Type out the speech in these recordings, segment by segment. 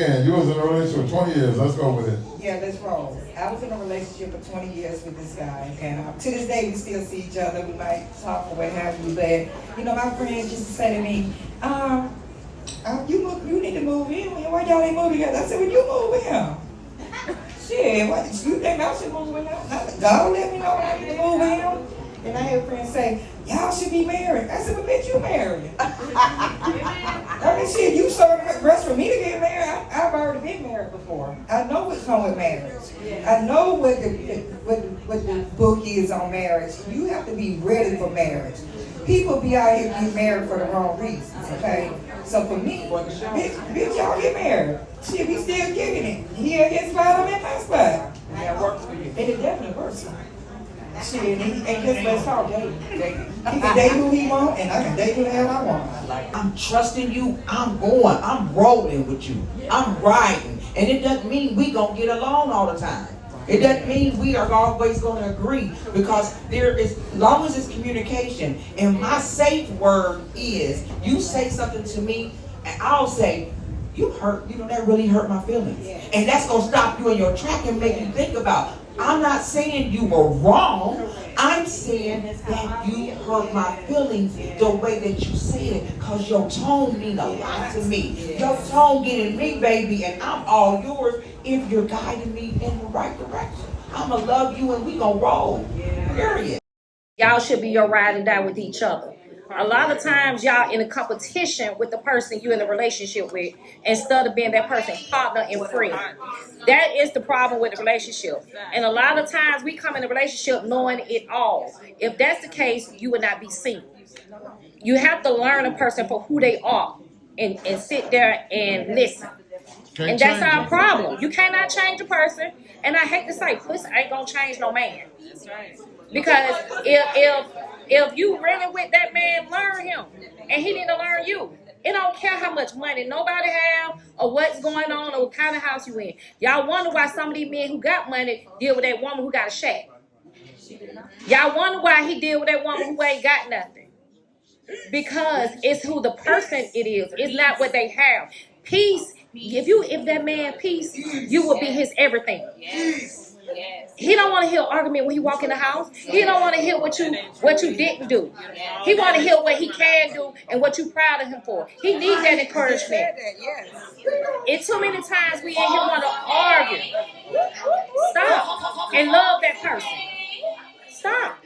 And you was in a relationship for 20 years. Let's go with it. Yeah, let's roll. I was in a relationship for 20 years with this guy, and to this day we still see each other. We might talk or what have you, but you know, my friends used to say to me, you need to move in. Why y'all ain't move together? I said, well, you move with him. Shit, what, you think I should move with him? God let me know when I need to move with him. And I had friends say, y'all should be married. I said, well, bitch, you married. I mean, shit, you started the rest for me to get married. I've already been married before. I know what's wrong with marriage. I know what the book is on marriage. You have to be ready for marriage. People be out here getting married for the wrong reasons, okay? So for me, bitch, y'all get married. Shit, we still kicking it. He at his spot, I'm at my spot. And it works for you. And it definitely works for me. Shit, and guess what? It's called dating. He can date who he want, and I can date who the hell I want. I'm trusting you. I'm going. I'm rolling with you. I'm riding. And it doesn't mean we gonna get along all the time. It doesn't mean we are always going to agree, because there is, as long as it's communication, and my safe word is, you say something to me, and I'll say, you hurt, that really hurt my feelings. And that's going to stop you in your track and make you think about, I'm not saying you were wrong. I'm saying that you hurt my feelings the way that you said it, because your tone means a lot to me. Your tone getting me, baby, and I'm all yours if you're guiding me in the right direction. I'm going to love you and we going to roll. Period. Y'all should be your ride and die with each other. A lot of times y'all in a competition with the person you're in a relationship with instead of being that person's partner and friend. That is the problem with the relationship. And a lot of times we come in a relationship knowing it all. If that's the case, you would not be single. You have to learn a person for who they are and sit there and listen. And that's our problem. You cannot change a person. And I hate to say, pussy ain't gonna change no man. Because if you really with that man, learn him. And he didn't learn you. It don't care how much money nobody have or what's going on or what kind of house you in. Y'all wonder why some of these men who got money deal with that woman who got a shack. Y'all wonder why he deal with that woman who ain't got nothing. Because it's who the person it is. It's not what they have. Peace. If that man peace, you will be his everything. He don't want to hear argument when he walk in the house. He don't want to hear what you didn't do. He want to hear what he can do and what you proud of him for. He needs that encouragement. It's too many times we in here want to argue. Stop and love that person. Stop.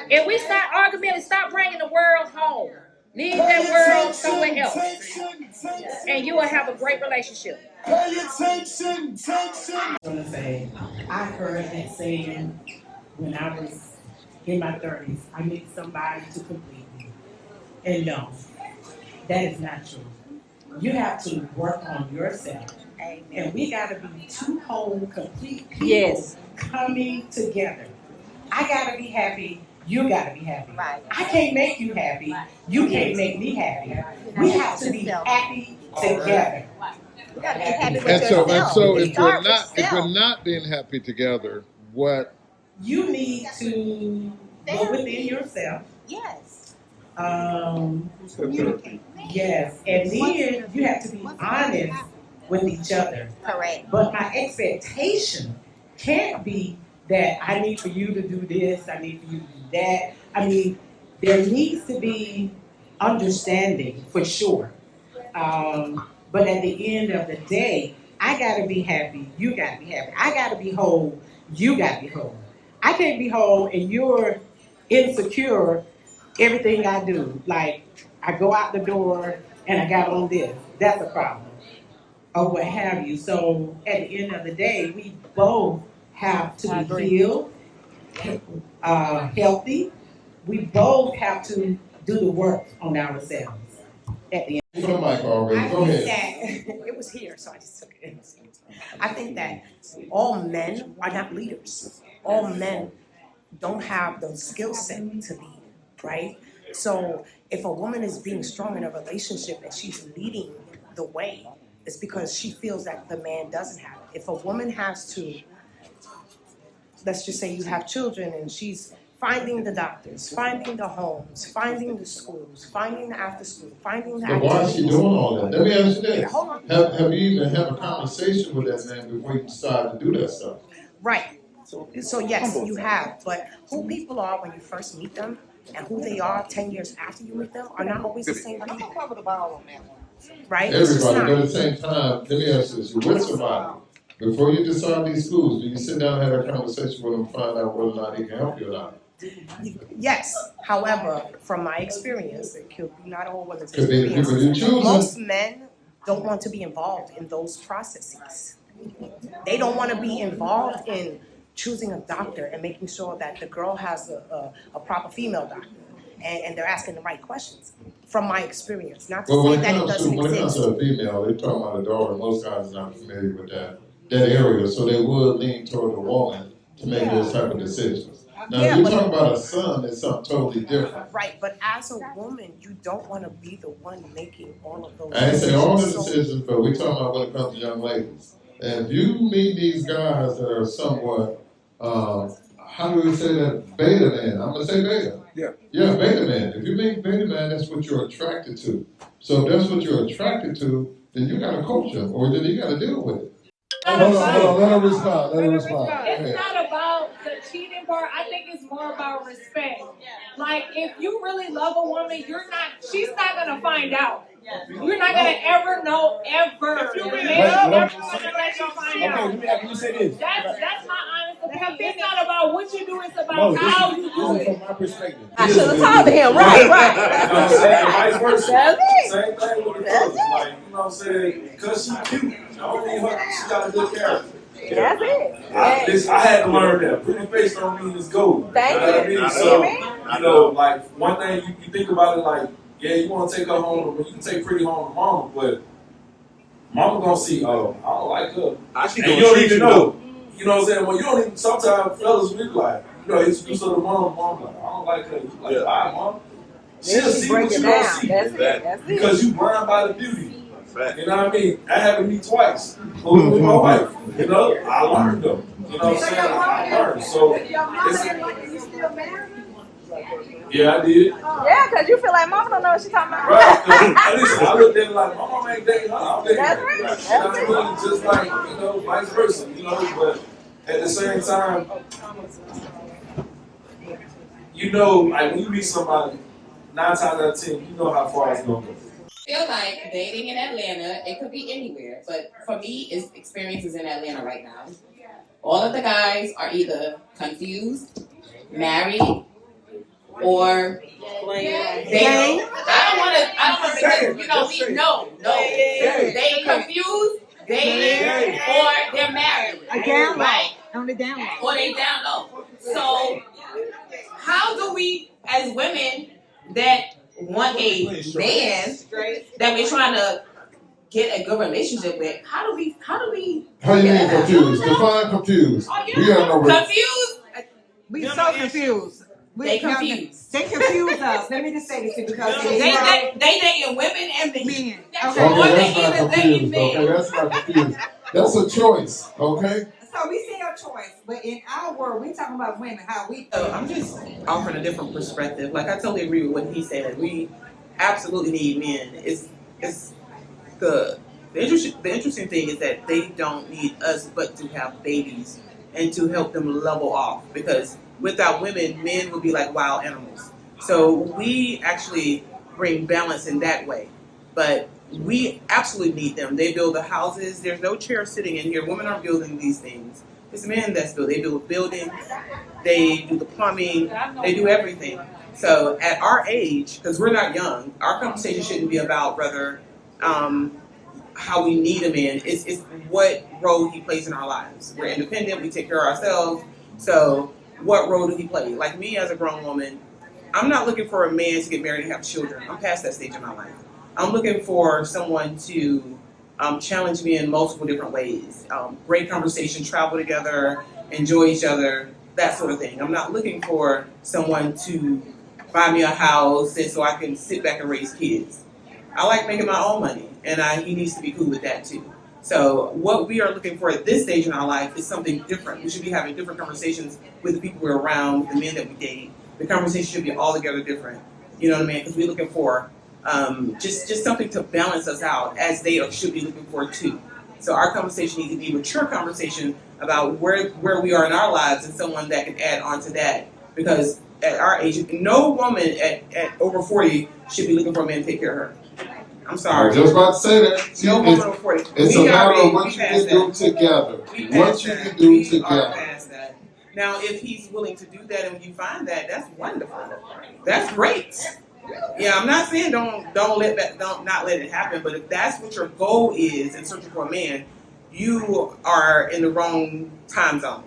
If we start arguing and stop bringing the world home, leave that world somewhere else, and you will have a great relationship. I heard that saying when I was in my 30s, I need somebody to complete me. And no, that is not true. You have to work on yourself. Amen. And we got to be two whole, complete people coming together. I got to be happy. You got to be happy. Right. I can't make you happy. You can't make me happy. We have to be happy together. You gotta be happy with yourself. And so if we're not being happy together, what? You need to go within yourself. Yes. Communicate. Yes. And then you have to be honest with each other. Correct. But my expectation can't be that I need for you to do this, I need for you to do that. I mean, there needs to be understanding for sure. But at the end of the day, I gotta be happy, you gotta be happy. I gotta be whole, you gotta be whole. I can't be whole and you're insecure everything I do. Like, I go out the door and I got on this. That's a problem. Or what have you. So at the end of the day, we both have to be healed, healthy. We both have to do the work on ourselves at the end. The mic already. Go ahead. That it was here, so I just took it. I think that all men are not leaders. All men don't have the skill set to lead, right? So if a woman is being strong in a relationship and she's leading the way, it's because she feels that the man doesn't have it. If a woman has to, let's just say you have children and she's finding the doctors, finding the homes, finding the schools, finding the after school, finding the But why is she activities. doing all that? Let me ask you Yeah, this. hold on. Have you even had a conversation with that man before you decide to do that stuff? Right. So yes, you have, but who people are when you first meet them and who they are 10 years after you meet them are not always the same people. Right? It's just Everybody, but not. at the same time, let me ask you this. You're with somebody. Before you decide these schools, do you sit down and have a conversation with them, find out whether or not he can help you or not? Yes. However, from my experience, it could be not all women's Could be the people you experience. choose. Most men don't want to be involved in those processes. They don't want to be involved in choosing a doctor and making sure that the girl has a proper female doctor and they're asking the right questions. From my experience, not to Well, say that it doesn't when it comes exist. to a female, they're talking about a daughter. Most guys are not familiar with that area, so they would lean toward the woman to make those type of decisions. Now, Yeah, if you're but- talking about a son, it's something totally different. Right, but as a woman, you don't want to be the one making all of those I ain't saying all the decisions. So- decisions, but we're talking about when it comes to young ladies. And if you meet these guys that are somewhat, how do we say that, beta man? I'm gonna say beta. Yeah, beta man. If you meet beta man, that's what you're attracted to. So if that's what you're attracted to, then you gotta coach them, or then you gotta deal with it. Hold on, let her respond, It's not about the cheating part. I think it's more about respect. Like, if you really love a woman, she's not gonna find out. You're not gonna ever know, ever. The man is never gonna let you find out. Let me say this. That's my honest opinion. It's not about what you do, it's about how you do it. From my perspective. I should have told him, right. You know what I'm saying? Vice versa. That's it. Same thing with the fellas. Like, you know what I'm saying? Because she cute. I don't need her. She got a good character. That's it. I had to learn that. Pretty face don't mean it's gold. Thank know what I you. mean? So, Amen. you know, like, one thing you think about it like, yeah, you want to take her home, but you can take Pretty home to mama, but mama gonna see, oh, I don't like her. And you don't even know. You know what I'm saying? Well, you don't even, sometimes fellas be like, you know, introduce her to mom like, I don't like her. You like, all right, mom. She'll see break what it you down. don't see. That's it. That's it. Because you blind by the beauty. You know what I mean? That happened to me twice. With my wife. You know, I learned them. You know what I'm saying? I learned. So, yeah, I did. Yeah, because you feel like mama don't know what she's talking about. Right. Listen, I looked at it like, my mama ain't dating her. I'm dating her. That's right. You know what I mean? Just like, you know, vice versa. You know, but at the same time, you know, like when you meet somebody, 9 times out of 10, you know how far it's going to go. I feel like dating in Atlanta, it could be anywhere, but for me, it's experiences in Atlanta right now. All of the guys are either confused, married, or they. I don't want to, you know, they confused, dating, or they're married, right? On the down low. Or they down low. So, how do we, as women that want a man that we're trying to get a good relationship with, how do we How you mean confused? Define confused. We gotta know what. confused? We so confused. They confused. They confuse us. Let me just say this because They dating women and men. men. Okay, Or they that's not even dating confused. men. Okay, that's not confused. That's a choice. Okay. So we see our choice, but in our world, we talking about women, how we. So I'm just offering a different perspective. Like I totally agree with what he said. We absolutely need men. It's the interesting thing is that they don't need us but to have babies and to help them level off, because without women, men would be like wild animals. So we actually bring balance in that way. But we absolutely need them. They build the houses. There's no chair sitting in here. Women are building these things. It's men that's build. They build buildings. They do the plumbing. They do everything. So at our age, because we're not young, our conversation shouldn't be about whether how we need a man. It's what role he plays in our lives. We're independent. We take care of ourselves. So what role do he play? Like me as a grown woman, I'm not looking for a man to get married and have children. I'm past that stage in my life. I'm looking for someone to challenge me in multiple different ways. Great conversation, travel together, enjoy each other, that sort of thing. I'm not looking for someone to buy me a house and so I can sit back and raise kids. I like making my own money, and he needs to be cool with that too. So what we are looking for at this stage in our life is something different. We should be having different conversations with the people we're around, with the men that we date. The conversation should be altogether different. You know what I mean? Because we're looking for just something to balance us out, as they should be looking for too. So our conversation needs to be a mature conversation about where we are in our lives and someone that can add on to that. Because at our age, no woman at over 40 should be looking for a man to take care of her. I'm sorry. I was just about to say that. See, no woman over 40. It's a matter of what you can do together. What you can do together. Past that. Now, if he's willing to do that and you find that, that's wonderful. That's great. Yeah, I'm not saying don't not let it happen, but if that's what your goal is in searching for a man, you are in the wrong time zone.